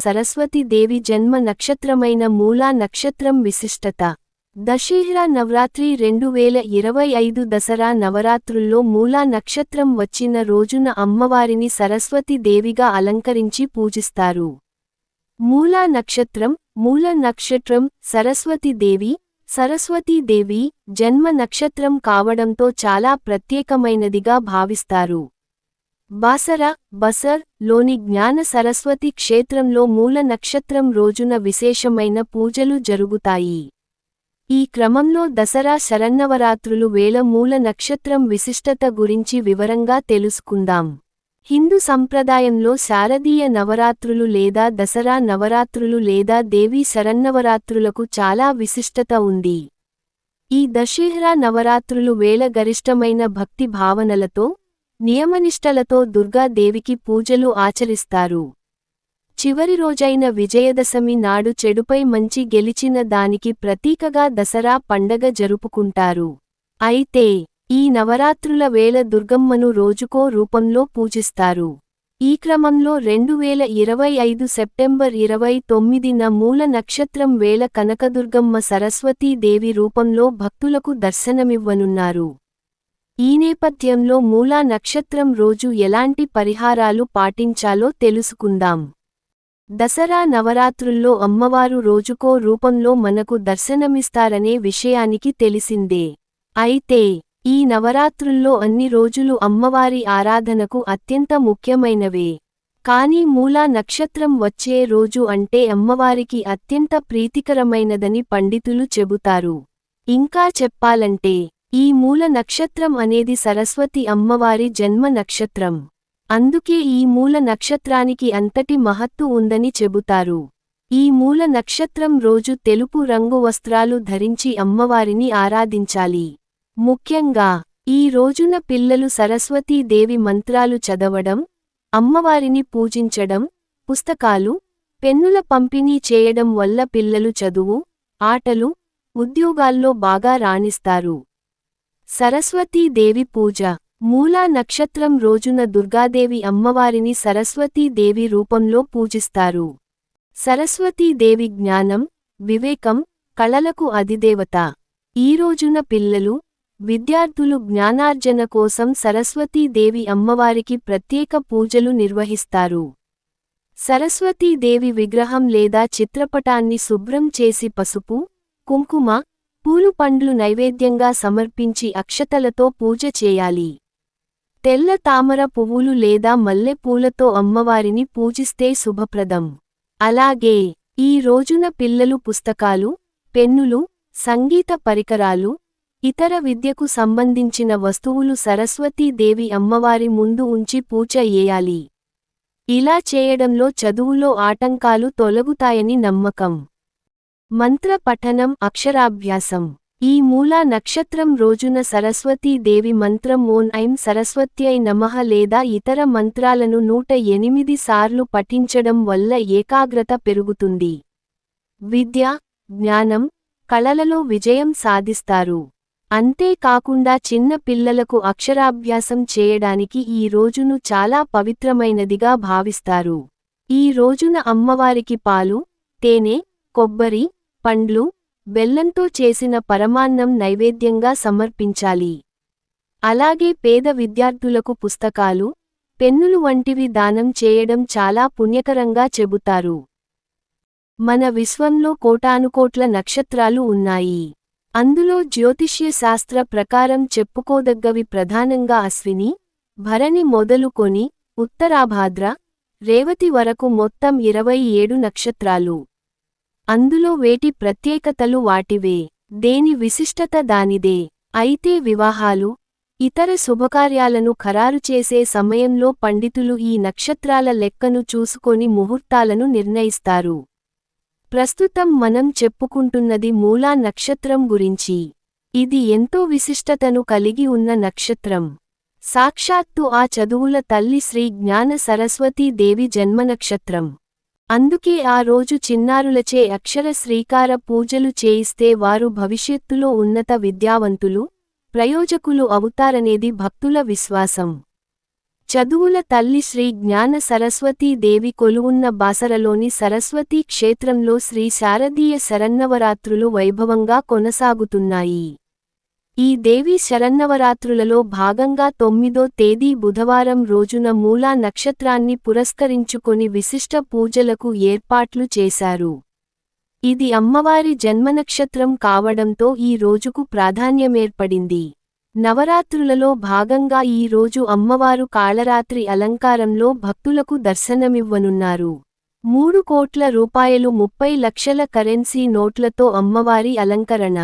సరస్వతి దేవి జన్మ నక్షత్రమైన మూలా నక్షత్రం విశిష్టత. దశేహరా నవరాత్రి 2025 దసరా నవరాత్రుల్లో మూలా నక్షత్రం వచ్చిన రోజున అమ్మవారిని సరస్వతి దేవిగా అలంకరించి పూజిస్తారు. మూలా నక్షత్రం, మూల నక్షత్రం, సరస్వతీదేవి జన్మ నక్షత్రం కావడంతో చాలా ప్రత్యేకమైనదిగా భావిస్తారు. బసర్ లోని జ్ఞాన సరస్వతి క్షేత్రంలో మూల నక్షత్రం రోజున విశేషమైన పూజలు జరుగుతాయి. ఈ క్రమంలో దసరా శరన్నవరాత్రులు వేళ మూల నక్షత్రం విశిష్టత గురించి వివరంగా తెలుసుకుందాం. హిందూ సంప్రదాయంలో శారదీయ నవరాత్రులు లేదా దసరా నవరాత్రులు లేదా దేవీ శరన్నవరాత్రులకు చాలా విశిష్టత ఉంది. ఈ దశేహరా నవరాత్రులు వేళ గరిష్టమైన భక్తి భావనలతో, నియమనిష్టలతో దుర్గాదేవికి పూజలు ఆచరిస్తారు. చివరి రోజైన విజయదశమి నాడు చెడుపై మంచి గెలిచిన దానికి ప్రతీకగా దసరా పండగ జరుపుకుంటారు. అయితే ఈ నవరాత్రుల వేళ దుర్గమ్మను రోజుకో రూపంలో పూజిస్తారు. ఈ క్రమంలో 2025 సెప్టెంబర్ 29న మూల నక్షత్రం వేళ కనకదుర్గమ్మ సరస్వతీ దేవి రూపంలో భక్తులకు దర్శనమివ్వనున్నారు. ఈ నేపథ్యంలో మూలా నక్షత్రం రోజు ఎలాంటి పరిహారాలు పాటించాలో తెలుసుకుందాం. దసరా నవరాత్రుల్లో అమ్మవారు రోజుకో రూపంలో మనకు దర్శనమిస్తారనే విషయానికి తెలిసిందే. అయితే ఈ నవరాత్రుల్లో అన్ని రోజులు అమ్మవారి ఆరాధనకు అత్యంత ముఖ్యమైనవే. కానీ మూలా నక్షత్రం వచ్చే రోజు అంటే అమ్మవారికి అత్యంత ప్రీతికరమైనదని పండితులు చెబుతారు. ఇంకా చెప్పాలంటే ఈ మూల నక్షత్రం అనేది సరస్వతి అమ్మవారి జన్మ నక్షత్రం. అందుకే ఈ మూల నక్షత్రానికి అంతటి మహత్తు ఉందని చెబుతారు. ఈ మూల నక్షత్రం రోజు తెలుపు రంగు వస్త్రాలు ధరించి అమ్మవారిని ఆరాధించాలి. ముఖ్యంగా ఈ రోజున పిల్లలు సరస్వతీ దేవి మంత్రాలు చదవడం, అమ్మవారిని పూజించడం, పుస్తకాలు, పెన్నుల పంపిణీ చేయడం వల్ల పిల్లలు చదువు, ఆటలు, ఉద్యోగాల్లో బాగా రాణిస్తారు. సరస్వతీ దేవి పూజ. మూలా నక్షత్రం రోజున దుర్గాదేవి అమ్మవారిని సరస్వతీ దేవి రూపంలో పూజిస్తారు. సరస్వతీ దేవి జ్ఞానం, వివేకం, కళలకు అధిదేవత. ఈ రోజున పిల్లలు, విద్యార్థులు జ్ఞానార్జన కోసం సరస్వతీ దేవి అమ్మవారికి ప్రత్యేక పూజలు నిర్వహిస్తారు. సరస్వతీ దేవి విగ్రహం లేదా చిత్రపటాన్ని శుభ్రం చేసి పసుపు, కుంకుమ, పూలు పండ్లు నైవేద్యంగా సమర్పించి అక్షతలతో పూజ చేయాలి. తెల్ల తామర పువ్వులు లేదా మల్లె పూలతో అమ్మవారిని పూజిస్తే శుభప్రదం. అలాగే ఈ రోజున పిల్లలు పుస్తకాలు, పెన్నులు, సంగీత పరికరాలు, ఇతర విద్యకు సంబంధించిన వస్తువులు సరస్వతీ దేవి అమ్మవారి ముందు ఉంచి పూజ చేయాలి. ఇలా చేయడంలో చదువులో ఆటంకాలు తొలగుతాయని నమ్మకం. మంత్ర పఠనం, అక్షరాభ్యాసం. ఈ మూలా నక్షత్రం రోజున సరస్వతీ దేవి మంత్రం ఓం ఐం సరస్వత్యై నమః లేదా ఇతర మంత్రాలను 108 సార్లు పఠించడం వల్ల ఏకాగ్రత పెరుగుతుంది. విద్య, జ్ఞానం, కళలలో విజయం సాధిస్తారు. అంతేకాకుండా చిన్న పిల్లలకు అక్షరాభ్యాసం చేయడానికి ఈ రోజును చాలా పవిత్రమైనదిగా భావిస్తారు. ఈ రోజున అమ్మవారికి పాలు, తేనె, కొబ్బరి, పండ్లు, బెల్లంతో చేసిన పరమాన్నం నైవేద్యంగా సమర్పించాలి. అలాగే పేద విద్యార్థులకు పుస్తకాలు, పెన్నులు వంటివి దానం చేయడం చాలా పుణ్యకరంగా చెబుతారు. మన విశ్వంలో కోటానుకోట్ల నక్షత్రాలు ఉన్నాయి. అందులో జ్యోతిష్య శాస్త్ర ప్రకారం చెప్పుకోదగ్గవి ప్రధానంగా అశ్విని, భరణి మొదలుకొని ఉత్తరాభాద్ర, రేవతి వరకు మొత్తం 27 నక్షత్రాలు. అందులో వేటి ప్రత్యేకతలు వాటివే, దేని విశిష్టత దానిదే. అయితే వివాహాలు, ఇతర శుభకార్యాలను ఖరారు చేసే సమయంలో పండితులు ఈ నక్షత్రాల లెక్కను చూసుకొని ముహూర్తాలను నిర్ణయిస్తారు. ప్రస్తుతం మనం చెప్పుకుంటున్నది మూలా నక్షత్రం గురించి. ఇది ఎంతో విశిష్టతను కలిగి ఉన్న నక్షత్రం. సాక్షాత్తు ఆ చదువుల తల్లి శ్రీ జ్ఞాన సరస్వతీ దేవి జన్మనక్షత్రం. అందుకే ఆ రోజు చిన్నారులచే అక్షర శ్రీకార పూజలు చేయిస్తే వారు భవిష్యత్తులో ఉన్నత విద్యావంతులు, ప్రయోజకులు అవుతారనేది భక్తుల విశ్వాసం. చదువుల తల్లి శ్రీ జ్ఞాన సరస్వతీ దేవి కొలువున్న బాసరలోని సరస్వతీ క్షేత్రంలో శ్రీ శారదీయ శరన్నవరాత్రులు వైభవంగా కొనసాగుతున్నాయి. ఈ దేవీ శరన్నవరాత్రులలో భాగంగా 9వ తేదీ బుధవారం రోజున మూలా నక్షత్రాన్ని పురస్కరించుకొని విశిష్ట పూజలకు ఏర్పాట్లు చేశారు. ఇది అమ్మవారి జన్మనక్షత్రం కావడంతో ఈ రోజుకు ప్రాధాన్యమేర్పడింది. నవరాత్రులలో భాగంగా ఈ రోజు అమ్మవారు కాళరాత్రి అలంకారంలో భక్తులకు దర్శనమివ్వనున్నారు. 3 కోట్ల రూపాయలు 30 లక్షల కరెన్సీ నోట్లతో అమ్మవారి అలంకరణ.